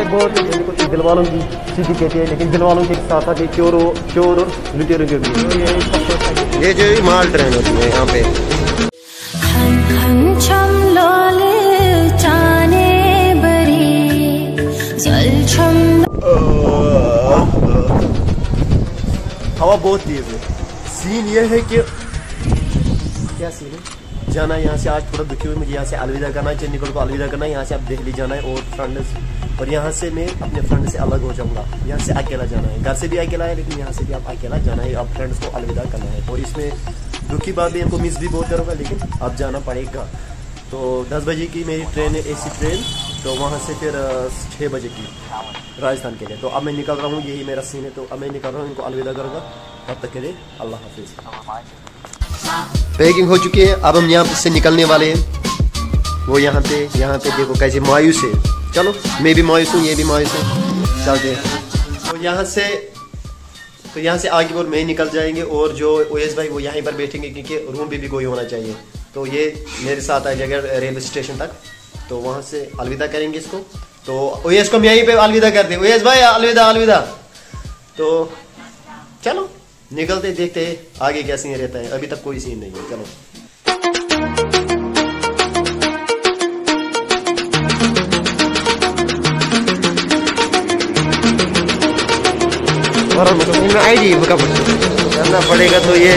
बहुत दिल वालों की सीधी कहती है, लेकिन दिल वालों के साथ साथ ये चोर और लुटेरों के भी। ये जो माल ट्रेन होती है यहाँ पे। हवा बहुत तेज है। सीन ये है कि क्या सीन है, जाना है यहाँ से आज थोड़ा दुखी हुई, मुझे यहाँ से अलविदा करना है, चंडीगढ़ को अलविदा करना है, यहाँ से अब दिल्ली जाना है और फ्रेंड्स, और यहाँ से मैं अपने फ्रेंड से अलग हो जाऊँगा, यहाँ से अकेला जाना है, घर से भी अकेला है लेकिन यहाँ से भी अब अकेला जाना है, अब फ्रेंड्स को अलविदा करना है। और इसमें दुखी बात भी, इनको मिस भी बहुत करूँगा लेकिन अब जाना पड़ेगा। तो 10 बजे की मेरी ट्रेन है, AC ट्रेन, तो वहाँ से फिर 6 बजे की राजस्थान के लिए। तो अब मैं निकल रहा हूँ, यही मेरा सीन है। तो अब मैं निकल रहा हूँ, इनको अलविदा करूँगा, तब तक के लिए अल्लाह हाफिज़। पैकिंग हो चुकी है, अब हम यहाँ से निकलने वाले हैं। वो यहाँ पे देखो कैसे मायूस है। चलो मैं भी मायूस हूँ, ये भी मायूस है, चलते हैं। तो यहाँ से आगे और मैं निकल जाएंगे, और जो ओएस भाई वो यहीं पर बैठेंगे क्योंकि रूम पे भी कोई होना चाहिए। तो ये मेरे साथ आ जाएगा रेलवे स्टेशन तक, तो वहाँ से अलविदा करेंगे इसको। तो ओएस को हम यहीं पे अलविदा करते हैं। ओएस भाई अलविदा। तो चलो निकलते, देखते हैं आगे क्या सीन रहता है। अभी तक कोई सीन नहीं है, चलो। इनमें आईडी करना पड़ेगा, तो ये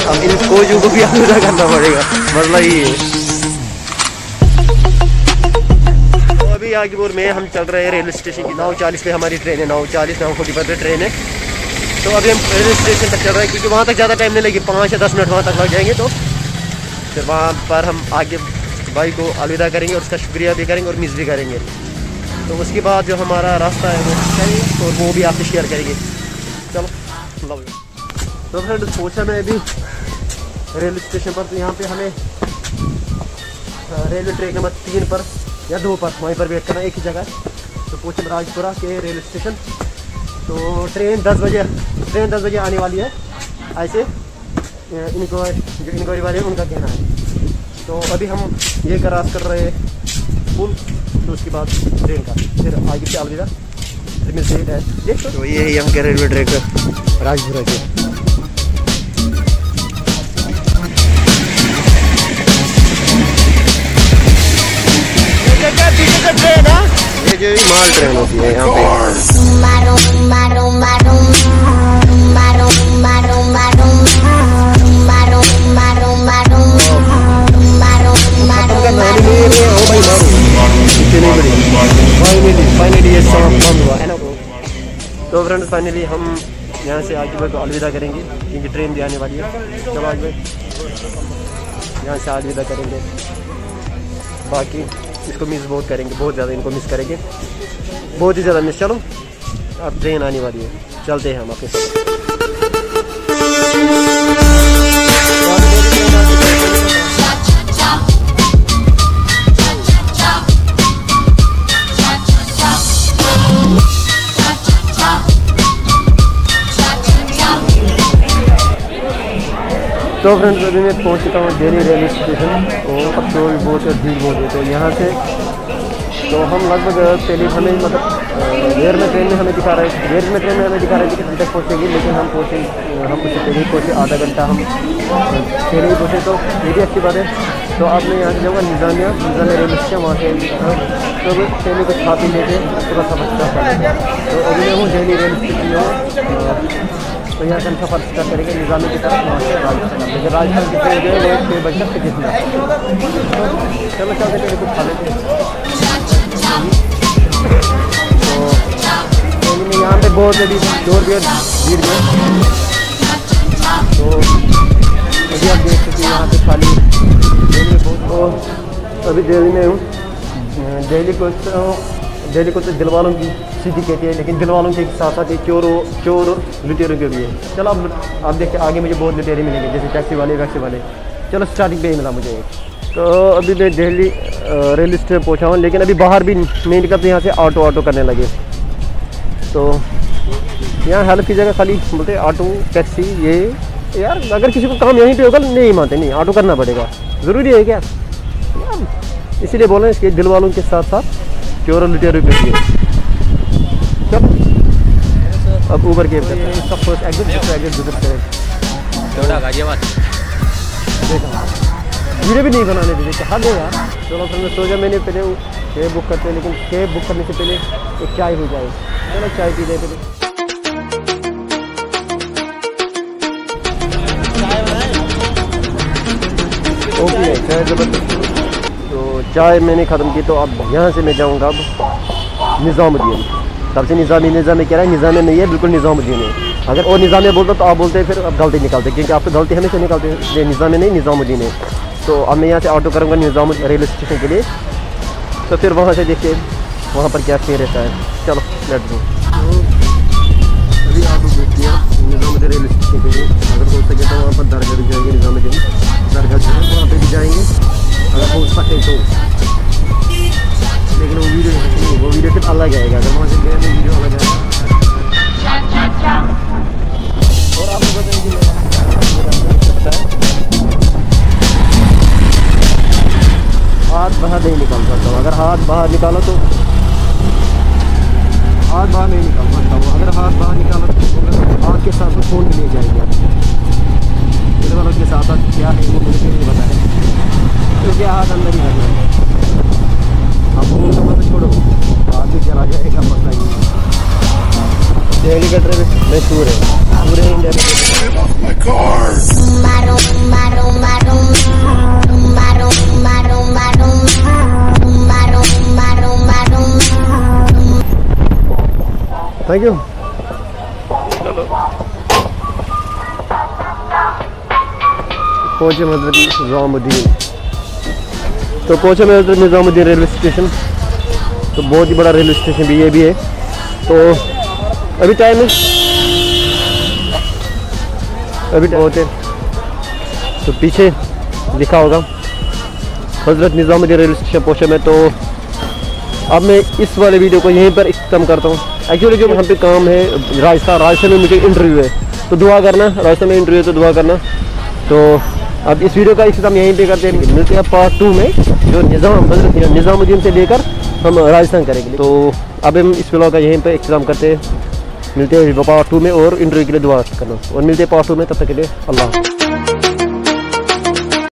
अब इन कोचों को भी अलविदा करना पड़ेगा, मतलब ये। तो अभी आगे और में हम चल रहे हैं रेलवे स्टेशन की। 9:40 पे हमारी ट्रेन है, 9:40 पे ट्रेन है। तो अभी हम रेलवे स्टेशन तक चल रहे हैं क्योंकि वहाँ तक ज़्यादा टाइम नहीं लगेगी, 5 या 10 मिनट वहाँ तक लग जाएंगे। तो फिर वहाँ पर हम आगे भाई को अलविदा करेंगे और उसका शुक्रिया भी करेंगे और मिस भी करेंगे। तो उसके बाद जो हमारा रास्ता है वो करेंगे और वो भी आपसे शेयर करेंगे। चलो लव यू। तो फ्रेंड्स पहुँचा मैं अभी रेलवे स्टेशन पर। तो यहाँ पे हमें रेलवे ट्रैक नंबर 3 पर या 2 पर वहीं पर वेट करना, एक ही जगह। तो पहुँचे राजपुरा के रेलवे स्टेशन। तो ट्रेन 10 बजे आने वाली है, ऐसे इनको जो इंक्वायरी वाले हैं उनका कहना है। तो अभी हम ये क्रॉस कर रहे हैं पुल, तो उसके बाद ट्रेन का फिर आगे से अलविदा है। देख तो ये है यहाँ के रेलवे ट्रैक राजपुरा के। ट्रेन है ये जो माल ट्रेन होती है यहाँ पे। तो फ्रेंड्स फाइनली हम यहाँ से आगे को अलविदा करेंगे क्योंकि ट्रेन भी आने वाली है। चलो आज भाई यहाँ से अलविदा करेंगे, बाकी इसको मिस बहुत करेंगे, बहुत ज़्यादा इनको मिस करेंगे, बहुत ही ज़्यादा मिस। चलो अब ट्रेन आने वाली है, चलते हैं हम अपने साथ। तो फ्रेंड्स अभी मैं पहुंच चुका हूँ दिल्ली रेलवे स्टेशन, और अब तो बहुत भीड़ बहुत है। तो यहाँ से तो हम लगभग पहले हमें मतलब देर में ट्रेन में हमें दिखा रहे थे कि हम तक पहुँचेगी, लेकिन हम उससे पहले ही पहुँचे, आधा घंटा हम पहले ही पहुँचे। तो ये भी अच्छी बात है। तो अब मैं यहाँ से जाऊँगा निज़ामिया रेलवे स्टेशन, वहाँ से तो पहले कुछ खा पी लेके पूरा सफर स्टार्ट करेंगे। तो अभी मैं हूँ दिल्ली रेलवे स्टेशन में, तो यहाँ से हम सफर स्टार्ट करेंगे निज़ामी की तरफ, वहाँ से राजस्थान। लेकिन राजस्थान की ट्रेन जो है वो 6 बजे तक कितना। चलो चलते पहले कुछ खा लेते हैं। तो यहाँ पे बहुत अभी शोर भी भीड़ में, तो अभी आप देख सकते हैं यहाँ पे खाली दिल्ली बहुत। तो अभी दिल्ली में हूँ। दिल्ली को तो दिल वालों की सीधी कहती है, लेकिन दिल वालों के साथ साथ ये चोर लुटेरों के भी है। चलो अब आप देखते आगे मुझे बहुत लुटेरे मिलेंगे, जैसे टैक्सी वाले। चलो स्टार्टिंग पे ही मिला मुझे। तो अभी मैं दिल्ली रेलवे स्टेशन पहुँचा हूँ, लेकिन अभी बाहर भी नहीं निकलते, यहाँ से ऑटो करने लगे। तो यहाँ हेल्प की जगह खाली बोलते ऑटो टैक्सी। ये यार अगर किसी को काम यहीं पे होगा नहीं मानते, नहीं ऑटो करना पड़ेगा, ज़रूरी है क्या यार, इसीलिए बोल रहे हैं इसके दिल वालों के साथ साथ चोर लुटेरों पे भी है। चल अब ऊबर केब करते हैं। इसका फर्स्ट एग्जिट गुजर से थोड़ा गाजियाबाद देखा वीडियो भी नहीं बनाने देते कहा दे यार। चलो फिर मैं सोचा मैंने पहले कैब बुक करते हैं, लेकिन कैब बुक करने से पहले एक चाय हो जाए। चलो चाय पी लेते पहले। ओके चाय ज़बरदस्त। तो चाय मैंने ख़त्म की, तो अब यहाँ से मैं जाऊँगा अब निज़ामुद्दीन। तब से निज़ामी कह रहा है, निज़ामी नहीं है, बिल्कुल निज़ामुद्दीन है। अगर और निज़ामिया बोलता तो आप बोलते हैं, फिर अब गलती निकालते, क्योंकि आप तो गलती हमेशा निकालते हैं। इसलिए निज़ामी नहीं, निज़ामुद्दीन है। तो अब मैं यहाँ से ऑटो करूँगा निज़ामुद्दीन रेलवे स्टेशन के लिए, तो फिर वहाँ से देखते हैं वहाँ पर क्या फेयर रहता है। चलो लेट्स गो। अभी ऑटो देख लिया निज़ामुद्दीन रेलवे स्टेशन के लिए। अगर हो सके तो वहाँ पर दरगाह भी जाएंगे, निज़ामुद्दीन दरगाह जो है वहाँ पर भी जाएंगे अगर हो सके तो। लेकिन वो वीडियो नहीं, वो वीडियो सिर्फ अलग आएगा। अगर वहाँ से गए तो वीडियो अलग आएगा। और आपको बताएं कि हाथ बाहर नहीं निकाल सकता हूँ। अगर हाथ बाहर निकाला तो हाथ बाहर नहीं निकाल सकता हूँ। अगर हाथ बाहर निकाला तो हाथ के साथ तो फ़ोन भी ले जाएंगे। मेरे वालों के साथ क्या है वो मुझे नहीं पता है, क्योंकि हाथ अंदर ही रखना है। आप फोन का मत छोड़ो, हाथ भी चला जाएगा, मसला ही नहीं। हेलीकॉप्टर में मशहूर है पूरे इंडिया में। Thank you. पहुँचे हज़रत निज़ामुद्दीन। तो पहुँचे मैं हज़रत निज़ामुद्दीन रेलवे स्टेशन। तो बहुत ही बड़ा रेलवे स्टेशन भी ये भी है। तो अभी टाइम है, अभी होते तो पीछे लिखा होगा हज़रत निज़ामुद्दीन रेलवे स्टेशन पहुँचा मैं। तो अब मैं इस वाले वीडियो को यहीं पर ख़त्म करता हूँ। एक्चुअली जो यहाँ पे काम है राजस्थान में मुझे इंटरव्यू है, तो दुआ करना। राजस्थान में इंटरव्यू है तो दुआ करना। तो अब इस वीडियो का इख्तिताम यहीं पे करते हैं। मिलते हैं पार्ट 2 में, जो निज़ामुद्दीन से लेकर हम राजस्थान करेंगे। तो अब हम इस व्लॉग का यहीं पे इख्तिताम करते हैं। मिलते हैं पार्ट 2 में, और इंटरव्यू के लिए दुआ करना, और मिलते हैं पार्ट 2 में। तब तक के लिए अल्लाह।